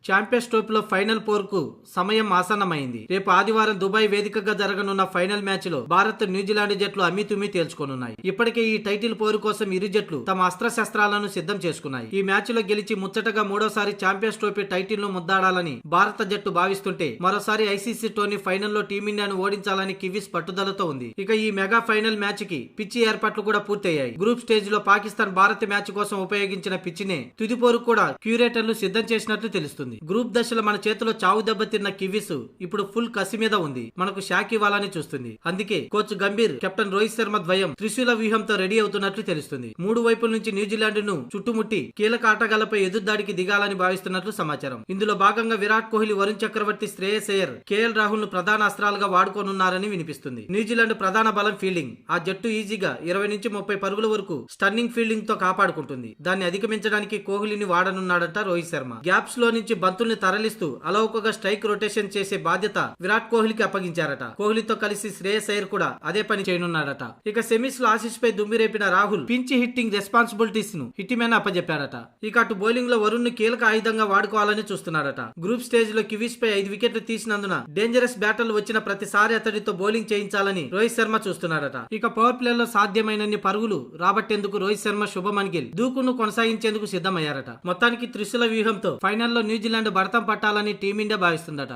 Champions ట్రోఫీలో final పోరుకు సమయం ఆసన్నమైంది. రేపు ఆదివారం దుబాయ్ వేదికగా జరగనున్న ఫైనల్ మ్యాచ్ లో భారత్ న్యూజిలాండ్ జట్లు అమ్మితుమ్మి తేల్చుకోనున్నాయి. ఇప్పటికే ఈ టైటిల్ పోరు కోసం ఇరు జట్లు తమ అస్త్రశస్త్రాలను సిద్ధం చేసుకున్నాయి. ఈ మ్యాచ్ లో గెలిచి ముచ్చటగా మూడోసారి ఛాంపియన్స్ ట్రోఫీ టైటిల్ ను ముద్దాడాలని భారత జట్టు భావిస్తుంటే, మరోసారి ఐసీసీ టోర్నీ ఫైనల్లో టీమిండియాను ఓడించాలని కివీస్ పట్టుదలతో ఉంది. ఇక ఈ మెగా ఫైనల్ మ్యాచ్ కి పిచ్చి ఏర్పాట్లు కూడా పూర్తయ్యాయి. గ్రూప్ స్టేజ్ లో పాకిస్తాన్ భారత్ మ్యాచ్ కోసం ఉపయోగించిన పిచ్చినే తుది పోరు కూడా క్యూరేటర్లు సిద్ధం చేసినట్లు తెలుస్తుంది. గ్రూప్ దశలో మన చేతిలో చావు దెబ్బతిన్న కివీస్ ఇప్పుడు ఫుల్ కసి మీద ఉంది. మనకు షాక్ ఇవ్వాలని చూస్తుంది. అందుకే కోచ్ గంభీర్, కెప్టెన్ రోహిత్ శర్మ ద్వయం త్రిశూల వ్యూహంతో రెడీ అవుతున్నట్లు తెలుస్తుంది. మూడు వైపుల నుంచి న్యూజిలాండ్ ను చుట్టుముట్టి కీలక ఆటగాళ్లపై ఎదురుదాడికి దిగాలని భావిస్తున్నట్లు సమాచారం. ఇందులో భాగంగా విరాట్ కోహ్లీ, వరుణ్ చక్రవర్తి, శ్రేయస్ అయ్యర్, కేఎల్ రాహుల్ ను ప్రధాన అస్త్రాలుగా వాడుకోనున్నారని వినిపిస్తుంది. న్యూజిలాండ్ ప్రధాన బలం ఫీల్డింగ్. ఆ జట్టు ఈజీగా 20 నుంచి 30 పరుగుల వరకు స్టన్నింగ్ ఫీల్డింగ్ తో కాపాడుకుంటుంది. దాన్ని అధిగమించడానికి కోహ్లీని వాడనున్నాడట రోహిత్ శర్మ. గ్యాప్స్ లో నుంచి బంతుల్ని తరలిస్తూ అలౌకగా స్ట్రైక్ రొటేషన్ చేసే బాధ్యత విరాట్ కోహ్లీకి అప్పగించారట. కోహ్లీతో కలిసి శ్రేయస్ అయ్యర్ కూడా అదే పని చేయనున్నాడట. ఇక సెమీస్ లో ఆశీష్ పై దుమ్మిరేపిన రాహుల్ పించ్ హిట్టింగ్ రెస్పాన్సిబిలిటీస్ ను హిట్టిమెన్ అప్పజెప్పాడట. ఇక అటు బౌలింగ్ లో వరుణ్ ను కీలక ఆయుధంగా వాడుకోవాలని చూస్తున్నాడట. గ్రూప్ స్టేజ్ లో కివీస్ పై 5 వికెట్లు తీసినందున డేంజరస్ బ్యాటర్లు వచ్చిన ప్రతిసారి అతడితో బౌలింగ్ చేయించాలని రోహిత్ శర్మ చూస్తున్నాడట. ఇక పవర్ ప్లే లో సాధ్యమైనన్ని పరుగులు రాబట్టేందుకు రోహిత్ శర్మ, శుభమన్ గిల్ దూకును కొనసాగించేందుకు సిద్ధమయ్యారట. మొత్తానికి త్రిశూల వ్యూహంతో ఫైనల్లో న్యూజిలాండ్ భరతం పట్టాలని టీమిండియా భావిస్తుందట.